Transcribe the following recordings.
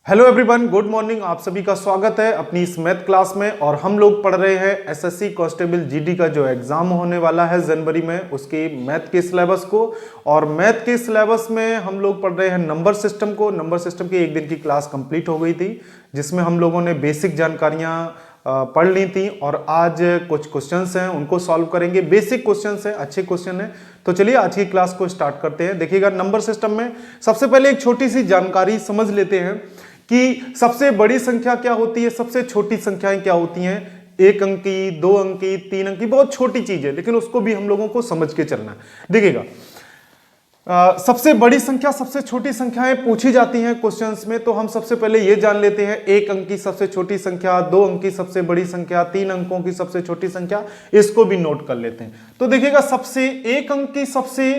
Hello everyone, good morning. आप सभी का स्वागत है अपनी इस मैथ क्लास में। और हम लोग पढ़ रहे हैं एसएससी कांस्टेबल जीडी का जो एग्जाम होने वाला है जनवरी में, उसके मैथ के सिलेबस को। और मैथ के सिलेबस में हम लोग पढ़ रहे हैं नंबर सिस्टम को। नंबर सिस्टम की एक दिन की क्लास कंप्लीट हो गई थी, जिसमें हम लोगों ने बेसिक जानकारियां पढ़ ली थी। और आज कुछ क्वेश्चंस हैं, उनको सॉल्व करेंगे। बेसिक क्वेश्चंस हैं, अच्छे क्वेश्चन हैं। तो चलिए आज की क्लास को स्टार्ट करते हैं। देखिएगा, नंबर सिस्टम में सबसे पहले एक छोटी सी जानकारी समझ लेते हैं कि सबसे बड़ी संख्या क्या होती है, सबसे छोटी संख्याएं क्या होती हैं। एक अंकी, दो अंकी, तीन अंकी, बहुत छोटी चीज है, लेकिन उसको भी हम लोगों को समझ के चलना है। देखिएगा, सबसे बड़ी संख्या, सबसे छोटी संख्याएं पूछी जाती हैं क्वेश्चंस में। तो हम सबसे पहले ये जान लेते हैं, एक अंक की सबसे छोटी संख्या, दो अंक की सबसे बड़ी संख्या, तीन अंकों की सबसे छोटी संख्या, इसको भी नोट कर लेते हैं। तो देखिएगा, सबसे एक अंक की सबसे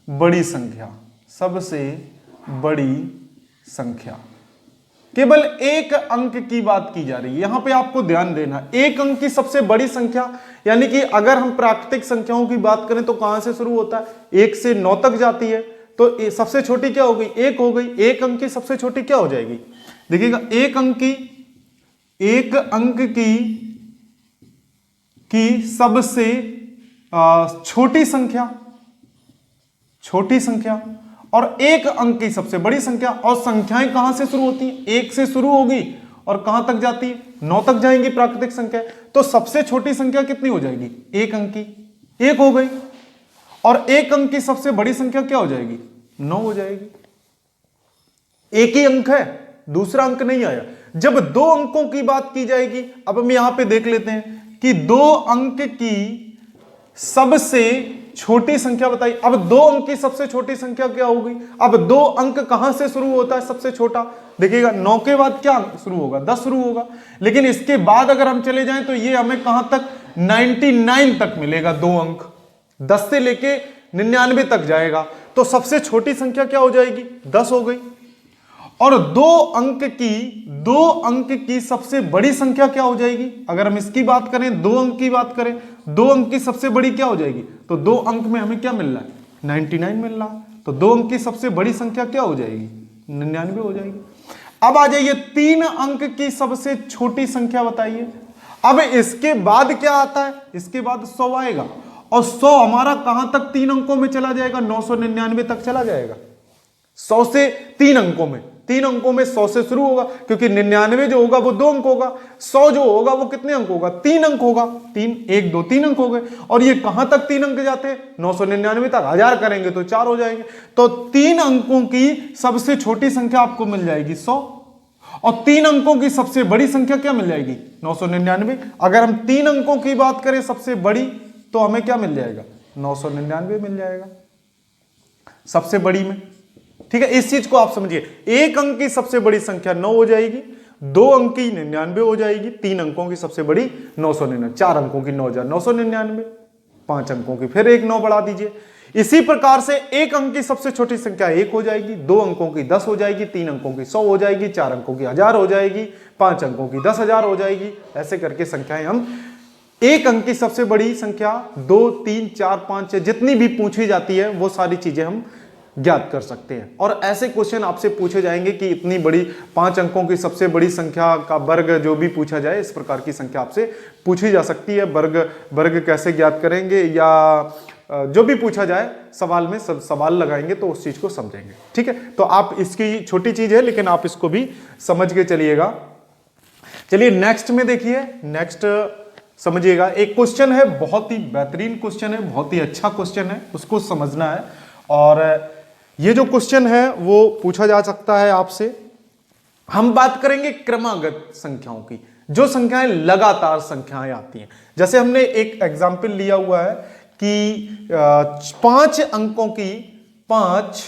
बड़ी संख्या, सबसे बड़ी संख्या, केवल एक अंक की बात की जा रही है। यहां पे आपको ध्यान देना, एक अंक की सबसे बड़ी संख्या, यानी कि अगर हम प्राकृतिक संख्याओं की बात करें तो कहां से शुरू होता है, एक से 9 तक जाती है। तो सबसे छोटी क्या हो गई, एक हो गई। एक अंक की सबसे छोटी क्या हो जाएगी, देखिएगा, एक अंक की सबसे छोटी संख्या और एक अंक की सबसे बड़ी संख्या। और संख्याएं कहां से शुरू होती हैं, एक से शुरू होगी और कहां तक जाती है, 9 तक जाएंगी प्राकृतिक संख्या। तो सबसे छोटी संख्या कितनी हो जाएगी, एक अंक की, एक हो गई। और एक अंक की सबसे बड़ी संख्या क्या हो जाएगी, 9 हो जाएगी। एक ही अंक है, दूसरा अंक नहीं आया। जब दो अंकों की बात की जाएगी, अब हम यहां पे देख लेते हैं कि दो अंक की सबसे छोटी संख्या बताइए। अब दो अंक की सबसे छोटी संख्या क्या होगी, अब दो अंक कहां से शुरू होता है सबसे छोटा, देखिएगा 9 के बाद क्या शुरू होगा, 10 शुरू होगा। लेकिन इसके बाद अगर हम चले जाएं तो ये हमें कहां तक, 99 तक मिलेगा। दो अंक 10 से लेके 99 तक जाएगा। तो सबसे छोटी संख्या क्या हो जाएगी, 10 हो गई। और दो अंक की सबसे बड़ी संख्या क्या हो जाएगी, अगर हम इसकी बात करें, दो अंक की बात करें, दो अंक की सबसे बड़ी क्या हो जाएगी, तो दो अंक में हमें क्या मिल रहा है, 99 मिल रहा है। तो दो अंक की सबसे बड़ी संख्या क्या हो जाएगी, 99 हो जाएगी। अब आ जाइए, तीन अंक की सबसे छोटी संख्या बताइए। अब इसके बाद क्या आता है, इसके बाद 100 आएगा। और 100 हमारा कहां तक तीन अंकों में चला जाएगा, 999 तक चला जाएगा। 100 से तीन अंकों में, 100 से शुरू होगा, क्योंकि 99 जो होगा वो 2 अंक होगा। 100 जो होगा वो कितने अंक होगा, 3 अंक होगा। 3 1 2 3 अंक हो गए। और ये कहां तक 3 अंक जाते हैं, 999 तक। 1000 करेंगे तो 4 हो जाएंगे। तो 3 अंकों की सबसे छोटी संख्या आपको मिल जाएगी 100, और 3 अंकों की सबसे बड़ी संख्या क्या मिल जाएगी, 999। अगर हम 3 अंकों की बात करें सबसे बड़ी, तो हमें क्या मिल जाएगा, 999 मिल जाएगा सबसे बड़ी में। ठीक है, इस चीज को आप समझिए। एक अंक की सबसे बड़ी संख्या 9 हो जाएगी, दो अंक की 99 हो जाएगी, तीन अंकों की सबसे बड़ी 999, चार अंकों की 9999, पांच अंकों की फिर एक 9 बढ़ा दीजिए। इसी प्रकार से एक अंक की सबसे छोटी संख्या 1 हो जाएगी, दो अंकों की 10 हो जाएगी, तीन अंकों की 100 हो जाएगी, चार अंकों की 1000 हो जाएगी, पांच अंकों की 10,000 हो जाएगी। ऐसे करके संख्याएं हम एक अंक की सबसे बड़ी संख्या 2 3 4 5 जितनी भी पूछी जाती है वो सारी चीजें हम ज्ञात कर सकते हैं। और ऐसे क्वेश्चन आपसे पूछे जाएंगे कि इतनी बड़ी 5 अंकों की सबसे बड़ी संख्या का वर्ग जो भी पूछा जाए, इस प्रकार की संख्या आपसे पूछी जा सकती है। वर्ग कैसे ज्ञात करेंगे, या जो भी पूछा जाए सवाल में, सब सवाल लगाएंगे तो उस चीज को समझेंगे। ठीक है, तो आप, इसकी छोटी चीज है लेकिन आप इसको भी समझ के चलिएगा। चलिए नेक्स्ट में देखिए, नेक्स्ट समझिएगा। एक क्वेश्चन है, बहुत ही बेहतरीन क्वेश्चन है, बहुत ही अच्छा क्वेश्चन है, उसको समझना है। और ये जो क्वेश्चन है वो पूछा जा सकता है आपसे। हम बात करेंगे क्रमागत संख्याओं की, जो संख्याएं लगातार संख्याएं आती हैं। जैसे हमने एक एग्जाम्पल लिया हुआ है कि 5 अंकों की, 5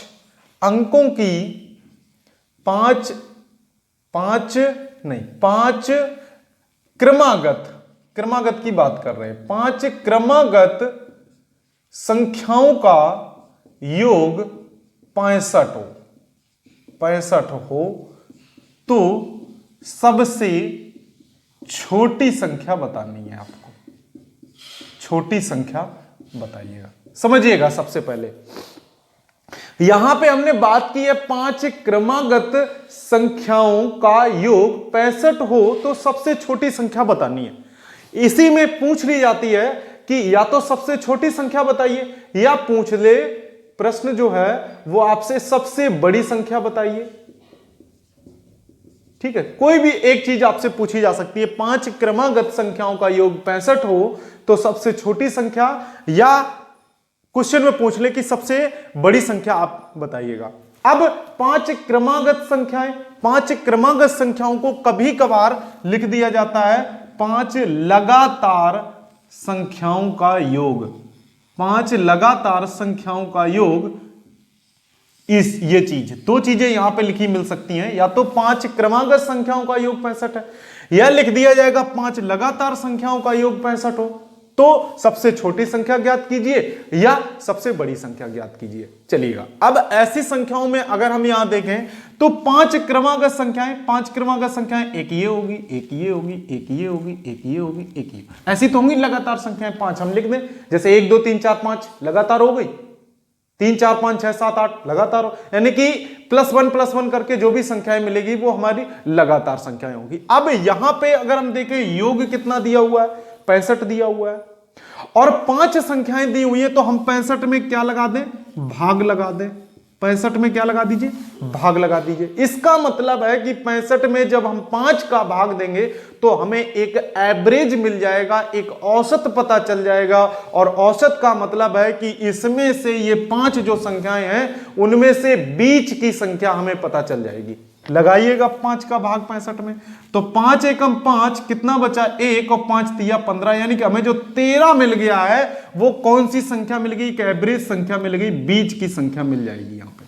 क्रमागत की बात कर रहे हैं। 5 क्रमागत संख्याओं का योग 65 हो तो सबसे छोटी संख्या बतानी है आपको। छोटी संख्या बताइएगा। समझिएगा, सबसे पहले यहां पे हमने बात की है 5 क्रमागत संख्याओं का योग 65 हो तो सबसे छोटी संख्या बतानी है। इसी में पूछ ली जाती है कि या तो सबसे छोटी संख्या बताइए, या पूछ ले प्रश्न जो है वो आपसे सबसे बड़ी संख्या बताइए। ठीक है, कोई भी एक चीज आपसे पूछी जा सकती है। 5 क्रमागत संख्याओं का योग 65 हो तो सबसे छोटी संख्या, या क्वेश्चन में पूछ ले कि सबसे बड़ी संख्या आप बताइएगा। अब 5 क्रमागत संख्याएं, 5 क्रमागत संख्याओं को कभी कभार लिख दिया जाता है 5 लगातार संख्याओं का योग। 5 लगातार संख्याओं का योग, ये चीज, दो चीजें यहां पे लिखी मिल सकती हैं, या तो 5 क्रमागत संख्याओं का योग 65 है, या लिख दिया जाएगा 5 लगातार संख्याओं का योग 65 हो तो सबसे छोटी संख्या ज्ञात कीजिए या सबसे बड़ी संख्या ज्ञात कीजिए। चलिएगा, अब ऐसी संख्याओं में अगर हम यहां देखें तो 5 क्रमागत संख्याएं, 5 क्रमागत संख्याएं, एक ये होगी, एक ये होगी, एक ये होगी, एक ये होगी, एक ये, ऐसी तो होंगी लगातार संख्याएं 5। हम लिख दें जैसे 1 2 3 4 5 लगातार हो गई, 3 4 5 6 7 8 लगातार हो, यानी कि +1 करके जो भी संख्याएं मिलेगी वो हमारी लगातार संख्याएं होगी। अब यहां पे अगर हम देखें योग कितना दिया हुआ है, 65 दिया हुआ है, और 5 संख्याएं दी हुई है, तो हम 65 में क्या लगा दें, भाग लगा दें। 65 में क्या लगा दीजिए, भाग लगा दीजिए। इसका मतलब है कि 65 में जब हम 5 का भाग देंगे तो हमें एक एवरेज मिल जाएगा, एक औसत पता चल जाएगा, और औसत का मतलब है कि इसमें से ये 5 जो संख्याएं हैं उनमें से बीच की संख्या हमें पता चल जाएगी। लगाइएगा 5 का भाग 65 में, तो 5 एकम 5 कितना बचा, 1, और 5 तिया 15, यानी कि हमें जो 13 मिल गया है वो कौन सी संख्या मिल गई, एक एवरेज संख्या मिल गई, बीच की संख्या मिल जाएगी। यहां पे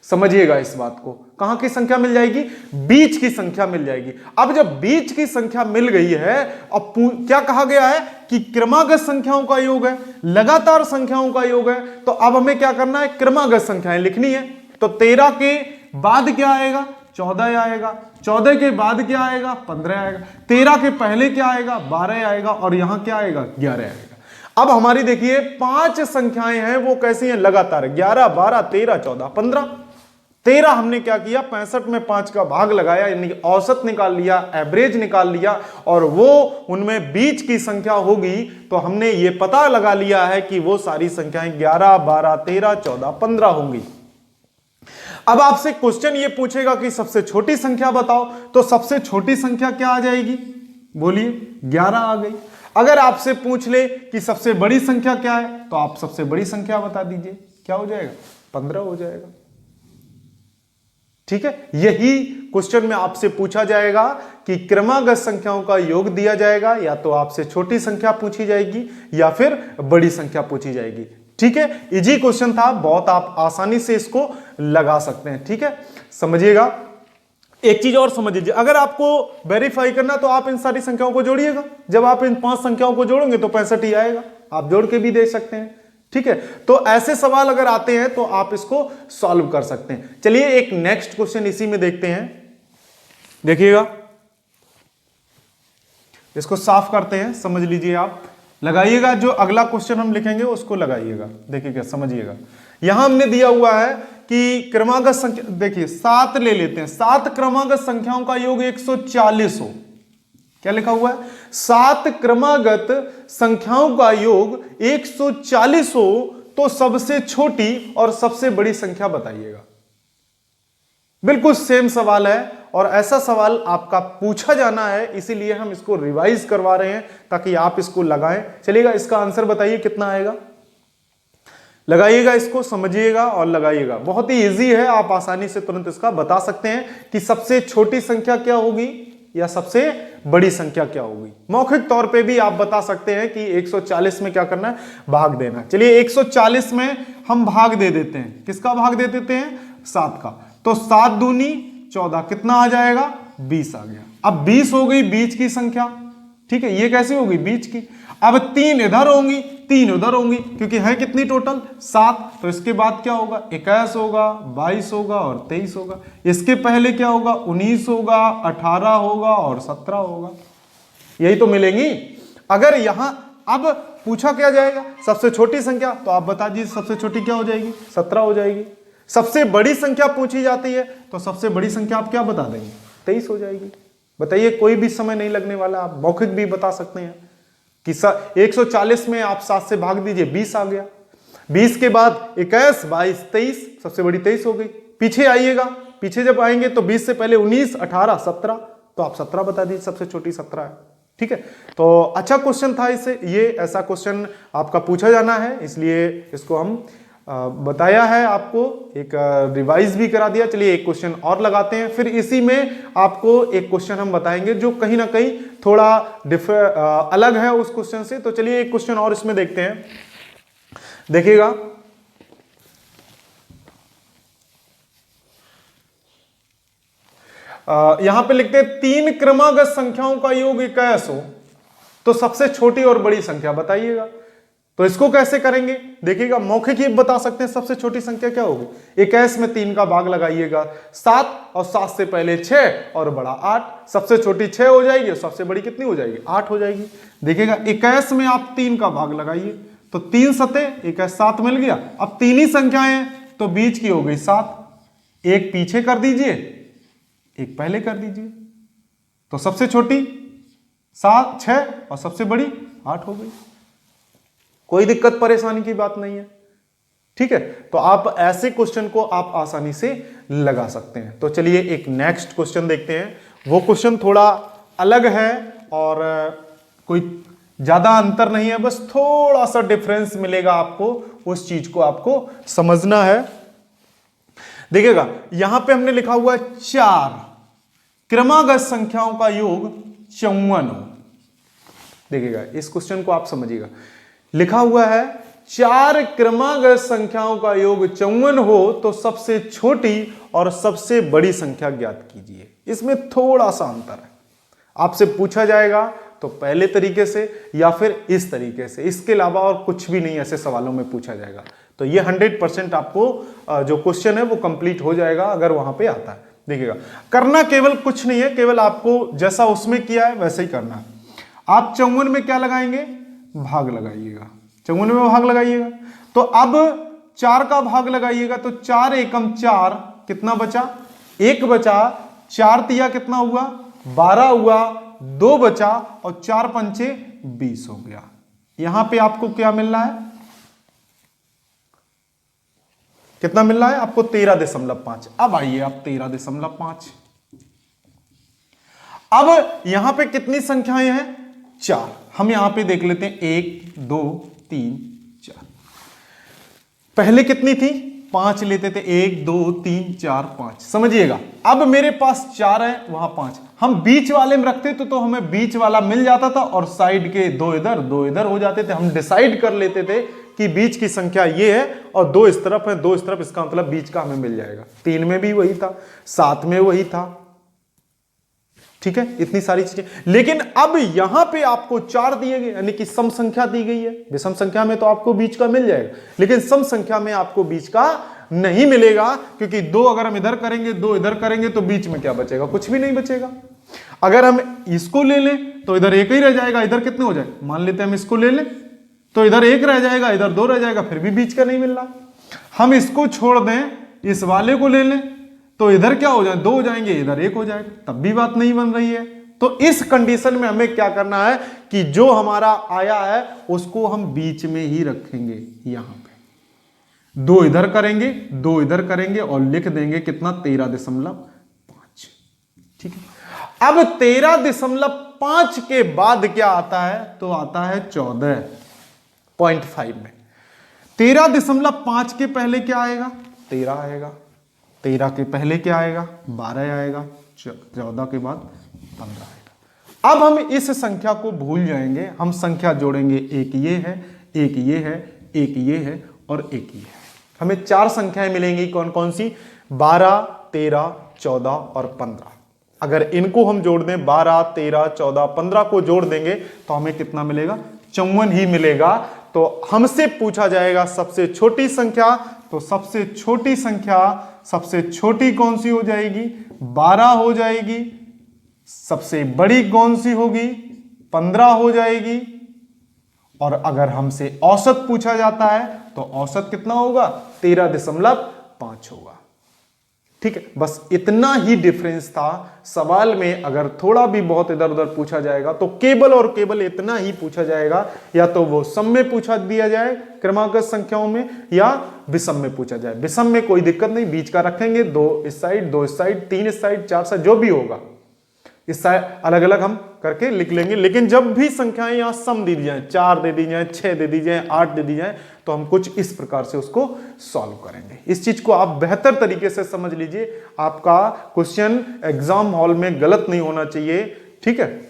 समझिएगा इस बात को, कहां की संख्या मिल जाएगी, बीच की संख्या मिल जाएगी। अब जब बीच की संख्या मिल गई है, अब क्या कहा गया है कि क्रमागत संख्याओं का योग है, लगातार संख्याओं का योग है, तो अब हमें क्या करना है, क्रमागत संख्याएं लिखनी है। तो 13 के बाद क्या आएगा, 14 आएगा, 14 के बाद क्या आएगा, 15 आएगा, 13 के पहले क्या आएगा, 12 आएगा, और यहां क्या आएगा, 11 आएगा। अब हमारी देखिए 5 संख्याएं हैं वो कैसी हैं, लगातार 11 12 13 14 15। 13 हमने क्या किया, 65 में 5 का भाग लगाया, यानी औसत निकाल लिया, एवरेज निकाल लिया, और वो उनमें बीच की संख्या होगी, तो हमने ये पता लगा लिया है कि वो सारी संख्याएं 11 12 13 14 15 होंगी। अब आपसे क्वेश्चन ये पूछेगा कि सबसे छोटी संख्या बताओ, तो सबसे छोटी संख्या क्या आ जाएगी, बोलिए, 11 आ गई। अगर आपसे पूछ ले कि सबसे बड़ी संख्या क्या है, तो आप सबसे बड़ी संख्या बता दीजिए, क्या हो जाएगा, 15 हो जाएगा। ठीक है, यही क्वेश्चन में आपसे पूछा जाएगा कि क्रमागत संख्याओं का योग दिया जाएगा, या तो आपसे छोटी संख्या पूछी जाएगी या फिर बड़ी संख्या पूछी जाएगी। ठीक है, इजी क्वेश्चन था बहुत, आप आसानी से इसको लगा सकते हैं। ठीक है, समझिएगा। एक चीज और समझ लीजिए, अगर आपको वेरीफाई करना तो आप इन सारी संख्याओं को जोड़िएगा। जब आप इन 5 संख्याओं को जोड़ेंगे तो 65 ही आएगा, आप जोड़ के भी दे सकते हैं। ठीक है, तो ऐसे सवाल अगर आते हैं तो आप इसको सॉल्व कर सकते हैं। चलिए एक नेक्स्ट क्वेश्चन इसी में देखते हैं, देखिएगा, इसको साफ करते हैं, समझ लीजिए आप, लगाइएगा, जो अगला क्वेश्चन हम लिखेंगे उसको लगाइएगा। देखिएगा, समझिएगा, यहां हमने दिया हुआ है कि क्रमागत संख्या, देखिए 7 ले लेते हैं, 7 क्रमागत संख्याओं का योग 140 हो। क्या लिखा हुआ है, 7 क्रमागत संख्याओं का योग 140 हो तो सबसे छोटी और सबसे बड़ी संख्या बताइएगा। बिल्कुल सेम सवाल है, और ऐसा सवाल आपका पूछा जाना है, इसीलिए हम इसको रिवाइज करवा रहे हैं ताकि आप इसको लगाएं। चलिएगा, इसका आंसर बताइए कितना आएगा, लगाइएगा, इसको समझिएगा और लगाइएगा। बहुत ही इजी है, आप आसानी से तुरंत इसका बता सकते हैं कि सबसे छोटी संख्या क्या होगी या सबसे बड़ी संख्या क्या होगी। मौखिक तौर पे भी आप बता सकते हैं कि 140 में क्या करना है, भाग देना। चलिए 140 में हम भाग दे देते हैं, किसका भाग दे देते हैं, 7 का, तो 7 दूनी 14, कितना आ जाएगा, 20 आ गया। अब 20 हो गई बीच की संख्या। ठीक है, ये कैसे होगी, बीच की। अब 3 इधर होंगी, 3 उधर होंगी, क्योंकि है कितनी टोटल, 7, तो इसके बाद क्या होगा, 21 होगा, 22 होगा और 23 होगा। इसके पहले क्या होगा, 19 होगा, 18 होगा और 17 होगा। यही तो मिलेंगी। अगर यहां अब पूछा क्या जाएगा, सबसे छोटी संख्या, तो आप बता दीजिए सबसे छोटी क्या हो जाएगी, 17 हो जाएगी। सबसे बड़ी संख्या पूछी जाती है तो सबसे बड़ी संख्या आप क्या बता देंगे, 23 हो जाएगी। बताइए, कोई भी समय नहीं लगने वाला, आप मौखिक भी बता सकते हैं कि 140 में आप 7 से भाग दीजिए, 20 आ गया। 20 के बाद 21, 22, 23, सबसे बड़ी 23 हो गई। पीछे आइएगा, पीछे जब आएंगे तो 20 से पहले 19, 18, 17, तो आप 17 बता दीजिए, सबसे छोटी 17 है। ठीक है, तो अच्छा क्वेश्चन था इससे, ये ऐसा क्वेश्चन आपका पूछा जाना है, इसलिए इसको हम बताया है आपको, एक रिवाइज भी करा दिया। चलिए एक क्वेश्चन और लगाते हैं, फिर इसी में आपको एक क्वेश्चन हम बताएंगे जो कहीं ना कहीं थोड़ा अलग है उस क्वेश्चन से। तो चलिए एक क्वेश्चन और इसमें देखते हैं, देखिएगा। यहां पे लिखते हैं 3 क्रमागत संख्याओं का योग 21 हो तो सबसे छोटी और बड़ी संख्या बताइएगा। तो इसको कैसे करेंगे, देखिएगा, मौखिक ही बता सकते हैं सबसे छोटी संख्या क्या होगी। 21 में 3 का भाग लगाइएगा 7, और 7 से पहले 6 और बड़ा 8, सबसे छोटी 6 हो जाएगी और सबसे बड़ी कितनी हो जाएगी, 8 हो जाएगी। देखिएगा 21 में आप 3 का भाग लगाइए तो 3 सते 21, 7 मिल गया। अब 3 ही संख्याएं हैं तो बीच की हो गई 7, एक पीछे कर दीजिए, एक पहले कर दीजिए, तो सबसे छोटी 7, 6 और सबसे बड़ी 8 हो गई। कोई दिक्कत परेशानी की बात नहीं है। ठीक है, तो आप ऐसे क्वेश्चन को आप आसानी से लगा सकते हैं। तो चलिए एक नेक्स्ट क्वेश्चन देखते हैं। वो क्वेश्चन थोड़ा अलग है और कोई ज्यादा अंतर नहीं है, बस थोड़ा सा डिफरेंस मिलेगा आपको, उस चीज को आपको समझना है। देखिएगा, यहां पे हमने लिखा हुआ है 4 क्रमागत संख्याओं का योग 54 हो। देखिएगा इस क्वेश्चन को आप समझिएगा, लिखा हुआ है 4 क्रमागत संख्याओं का योग 54 हो तो सबसे छोटी और सबसे बड़ी संख्या ज्ञात कीजिए। इसमें थोड़ा सा अंतर है, आपसे पूछा जाएगा तो पहले तरीके से या फिर इस तरीके से, इसके अलावा और कुछ भी नहीं ऐसे सवालों में पूछा जाएगा। तो ये 100% आपको जो क्वेश्चन है वो कंप्लीट हो जाएगा अगर वहां पे आता है। देखिएगा, करना केवल कुछ नहीं है, केवल आपको जैसा उसमें किया है वैसे ही करना है। आप 54 में क्या लगाएंगे, भाग लगाइएगा, 54 में भाग लगाइएगा। तो अब 4 का भाग लगाइएगा तो 4 एकम 4, कितना बचा, 1 बचा, 4 तिया कितना हुआ, 12 हुआ, 2 बचा और 4 पंचे 20 हो गया। यहां पे आपको क्या मिल रहा है, कितना मिल रहा है आपको, 13.5। अब आइए आप 13.5, अब यहां पे कितनी संख्याएं हैं, 4। हम यहां पे देख लेते हैं 1 2 3 4, पहले कितनी थी, 5 लेते थे, 1 2 3 4 5, समझिएगा। अब मेरे पास 4 है, वहां 5, हम बीच वाले में रखते तो हमें बीच वाला मिल जाता था और साइड के 2 इधर हो जाते थे। हम डिसाइड कर लेते थे कि बीच की संख्या ये है और 2 इस तरफ है, 2 इस तरफ, इसका मतलब बीच का हमें मिल जाएगा। 3 में भी वही था, 7 में वही था। ठीक है, इतनी सारी चीजें। लेकिन अब यहां पे आपको 4 दिए गए, यानी कि सम संख्या दी गई है। विषम संख्या में तो आपको बीच का मिल जाएगा, लेकिन सम संख्या में आपको बीच का नहीं मिलेगा, क्योंकि 2 अगर हम इधर करेंगे, 2 इधर करेंगे तो बीच में क्या बचेगा, कुछ भी नहीं बचेगा। अगर हम इसको ले लें तो इधर 1 ही रह जाएगा, इधर कितने हो जाएगा, मान लेते हैं हम इसको ले लें तो इधर 1 रह जाएगा, इधर 2 रह जाएगा, फिर भी बीच का नहीं मिल रहा। हम इसको छोड़ दें, इस वाले को ले लें तो इधर क्या हो जाए, 2 हो जाएंगे, इधर 1 हो जाएगा, तब भी बात नहीं बन रही है। तो इस कंडीशन में हमें क्या करना है कि जो हमारा आया है उसको हम बीच में ही रखेंगे। यहां पे 2 इधर करेंगे, 2 इधर करेंगे और लिख देंगे कितना, 13.5। ठीक है, अब 13.5 के बाद क्या आता है, तो आता है 14.5 में। 13.5 के पहले क्या आएगा, 13 आएगा, 13 के पहले क्या आएगा, 12 आएगा, 14 के बाद 15 आएगा। अब हम इस संख्या को भूल जाएंगे, हम संख्या जोड़ेंगे, एक ये है, एक ये है, एक ये है और एक ये है। हमें 4 संख्याएं मिलेंगी, कौन कौन सी, 12 13 14 और 15। अगर इनको हम जोड़ दें, 12 13 14 15 को जोड़ देंगे तो हमें कितना मिलेगा, 54 ही मिलेगा। तो हमसे पूछा जाएगा सबसे छोटी संख्या, तो सबसे छोटी संख्या, सबसे छोटी कौन सी हो जाएगी, 12 हो जाएगी। सबसे बड़ी कौन सी होगी, 15 हो जाएगी। और अगर हमसे औसत पूछा जाता है तो औसत कितना होगा? 13.5 होगा। ठीक है, बस इतना ही डिफरेंस था। सवाल में अगर थोड़ा भी बहुत इधर उधर पूछा जाएगा तो केवल और केवल इतना ही पूछा जाएगा, या तो वो सम में पूछा दिया जाए क्रमागत संख्याओं में, या विषम में पूछा जाए। विषम में कोई दिक्कत नहीं, बीच का रखेंगे, 2 इस साइड, 2 इस साइड, 3 इस साइड, 4 साइड, जो भी होगा इस साइड अलग अलग हम करके लिख लेंगे। लेकिन जब भी संख्याएं यहां सम दे दी जाए, 4 दे दी जाए, 6 दे दी जाए, 8 दे दी जाए, तो हम कुछ इस प्रकार से उसको सॉल्व करेंगे। इस चीज को आप बेहतर तरीके से समझ लीजिए, आपका क्वेश्चन एग्जाम हॉल में गलत नहीं होना चाहिए। ठीक है,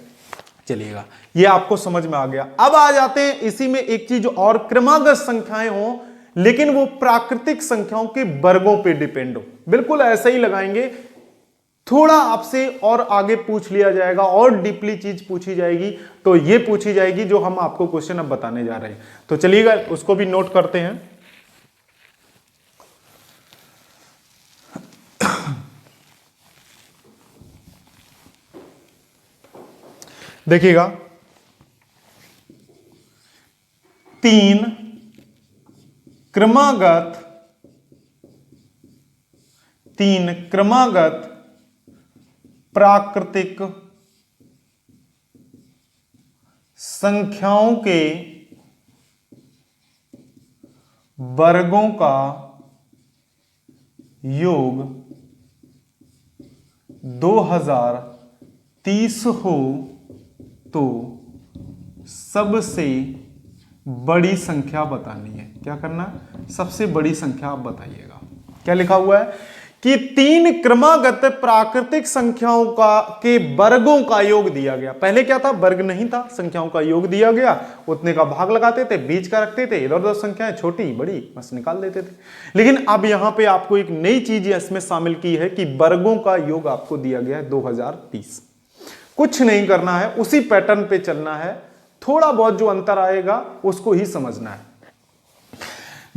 चलिएगा, ये आपको समझ में आ गया। अब आ जाते हैं इसी में एक चीज और, क्रमागत संख्याएं हो लेकिन वो प्राकृतिक संख्याओं के वर्गों पे डिपेंड हो। बिल्कुल ऐसे ही लगाएंगे, थोड़ा आपसे और आगे पूछ लिया जाएगा और डीपली चीज पूछी जाएगी, तो ये पूछी जाएगी जो हम आपको क्वेश्चन अब बताने जा रहे हैं। तो चलिएगा उसको भी नोट करते हैं। देखिएगा, 3 क्रमागत प्राकृतिक संख्याओं के वर्गों का योग 2030 हो तो सबसे बड़ी संख्या बतानी है। क्या करना है? सबसे बड़ी संख्या आप बताइएगा। क्या लिखा हुआ है कि 3 क्रमागत प्राकृतिक संख्याओं के वर्गों का योग दिया गया। पहले क्या था? वर्ग नहीं था, संख्याओं का योग दिया गया, उतने का भाग लगाते थे, बीच का रखते थे, इधर उधर संख्याएं छोटी बड़ी बस निकाल देते थे। लेकिन अब यहां पे आपको एक नई चीज इसमें शामिल की है कि वर्गों का योग आपको दिया गया है 2030। कुछ नहीं करना है, उसी पैटर्न पे चलना है, थोड़ा बहुत जो अंतर आएगा उसको ही समझना है।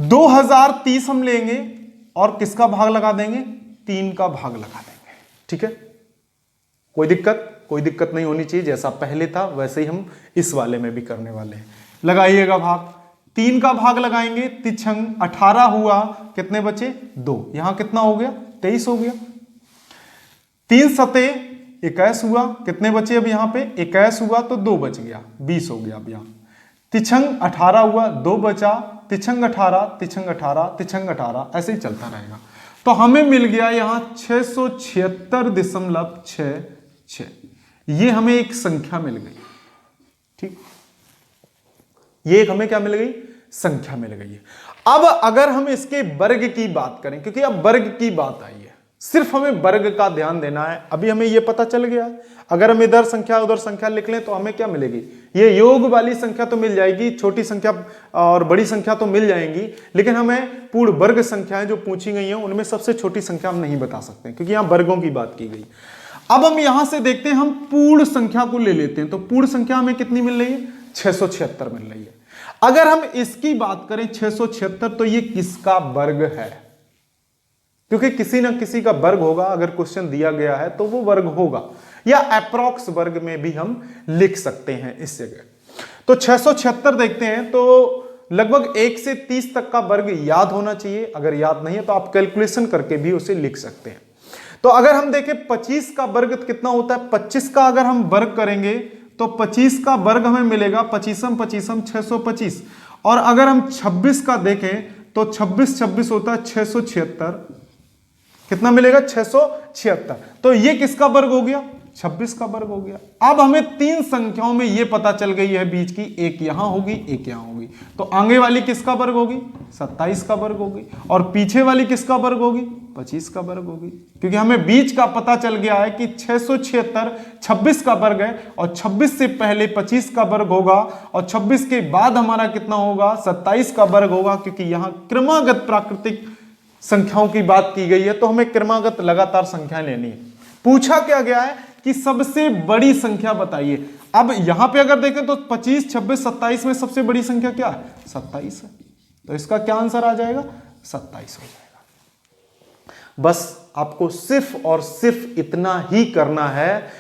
2030 हम लेंगे और किसका भाग लगा देंगे? 3 का भाग लगा देंगे। ठीक है, कोई दिक्कत नहीं होनी चाहिए। जैसा पहले था वैसे ही हम इस वाले में भी करने वाले हैं। लगाइएगा भाग, 3 का भाग लगाएंगे, 3 18 हुआ, कितने बचे? 2। यहां कितना हो गया? 23 हो गया। 3 सते 21 हुआ, कितने बचे अब यहां पे? 21 हुआ तो 2 बच गया, 20 हो गया। अब यहां 3 18 हुआ, 2 बचा, 3 18, 3 18, 3 18, ऐसे ही चलता रहेगा। तो हमें मिल गया यहां 676.66। ये हमें एक संख्या मिल गई। ठीक, ये एक हमें क्या मिल गई? संख्या मिल गई है। अब अगर हम इसके वर्ग की बात करें, क्योंकि अब वर्ग की बात आई है, सिर्फ हमें वर्ग का ध्यान देना है। अभी हमें यह पता चल गया, अगर हम इधर संख्या उधर संख्या लिख लें तो हमें क्या मिलेगी? ये योग वाली संख्या तो मिल जाएगी, छोटी संख्या और बड़ी संख्या तो मिल जाएंगी, लेकिन हमें पूर्ण वर्ग संख्याएं जो पूछी गई हैं उनमें सबसे छोटी संख्या हम नहीं बता सकते, क्योंकि यहां वर्गों की बात की गई। अब हम यहां से देखते हैं, हम पूर्ण संख्या को ले लेते हैं, तो पूर्ण संख्या हमें कितनी मिल रही है? 676 मिल रही है। अगर हम इसकी बात करें 676, तो ये किसका वर्ग है? क्योंकि किसी ना किसी का वर्ग होगा, अगर क्वेश्चन दिया गया है तो वो वर्ग होगा, या अप्रॉक्स वर्ग में भी हम लिख सकते हैं इस जगह। तो 676 देखते हैं, तो लगभग 1 से 30 तक का वर्ग याद होना चाहिए। अगर याद नहीं है तो आप कैलकुलेशन करके भी उसे लिख सकते हैं। तो अगर हम देखें 25 का वर्ग कितना होता है? 25 का अगर हम वर्ग करेंगे तो 25 का वर्ग हमें मिलेगा 25 625। और अगर हम 26 का देखें तो 26 होता है 676। कितना मिलेगा? 676। तो ये किसका वर्ग हो गया? 26 का वर्ग हो गया। अब हमें 3 संख्याओं में ये पता चल गई है बीच की, एक यहां होगी एक यहां होगी, तो आगे वाली किसका वर्ग होगी? 27 का वर्ग होगी। और पीछे वाली किसका वर्ग होगी? 25 का वर्ग होगी। क्योंकि हमें बीच का पता चल गया है कि 676 26 का वर्ग है, और 26 से पहले 25 का वर्ग होगा, और 26 के बाद हमारा कितना होगा? 27 का वर्ग होगा। क्योंकि यहां क्रमागत प्राकृतिक संख्याओं की बात की गई है, तो हमें क्रमागत लगातार संख्याएं लेनी है। पूछा क्या गया है कि सबसे बड़ी संख्या बताइए। अब यहां पे अगर देखें तो 25 26 27 में सबसे बड़ी संख्या क्या है? 27 है। तो इसका क्या आंसर आ जाएगा? 27 हो जाएगा। बस आपको सिर्फ और सिर्फ इतना ही करना है।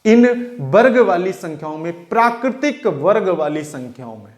इन वर्ग वाली संख्याओं में, प्राकृतिक वर्ग वाली संख्याओं में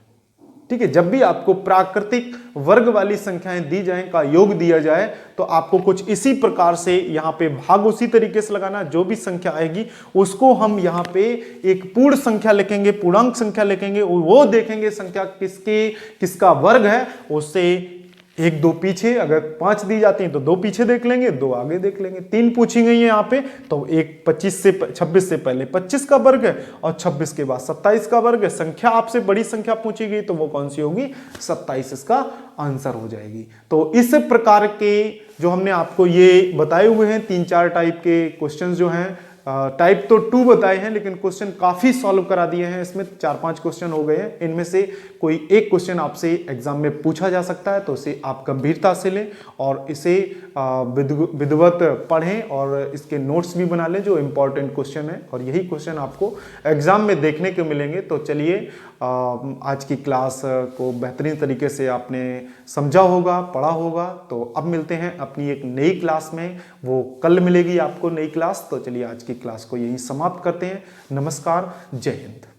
ठीक है, जब भी आपको प्राकृतिक वर्ग वाली संख्याएं दी जाएं का योग दिया जाए तो आपको कुछ इसी प्रकार से यहां पे भाग उसी तरीके से लगाना। जो भी संख्या आएगी उसको हम यहां पे एक पूर्ण संख्या लिखेंगे, पूर्णांक संख्या लिखेंगे, वो देखेंगे संख्या किसका वर्ग है, उससे एक दो पीछे, अगर 5 दी जाती हैं तो 2 पीछे देख लेंगे, 2 आगे देख लेंगे। 3 पूछी गई है यहाँ पे तो एक 26 से पहले 25 का वर्ग है और 26 के बाद 27 का वर्ग है। संख्या आपसे बड़ी संख्या पूछी गई तो वो कौन सी होगी, 27 इसका आंसर हो जाएगी। तो इस प्रकार के जो हमने आपको ये बताए हुए हैं 3-4 टाइप के क्वेश्चन जो हैं, टाइप तो 2 बताए हैं लेकिन क्वेश्चन काफी सॉल्व करा दिए हैं। इसमें 4-5 क्वेश्चन हो गए हैं, इनमें से कोई एक क्वेश्चन आपसे एग्जाम में पूछा जा सकता है तो इसे आप गंभीरता से लें और इसे विधिवत पढ़ें और इसके नोट्स भी बना लें जो इंपॉर्टेंट क्वेश्चन है और यही क्वेश्चन आपको एग्जाम में देखने को मिलेंगे। तो चलिए आज की क्लास को बेहतरीन तरीके से आपने समझा होगा, पढ़ा होगा। तो अब मिलते हैं अपनी एक नई क्लास में, वो कल मिलेगी आपको नई क्लास। तो चलिए आज की क्लास को यहीं समाप्त करते हैं। नमस्कार, जय हिंद।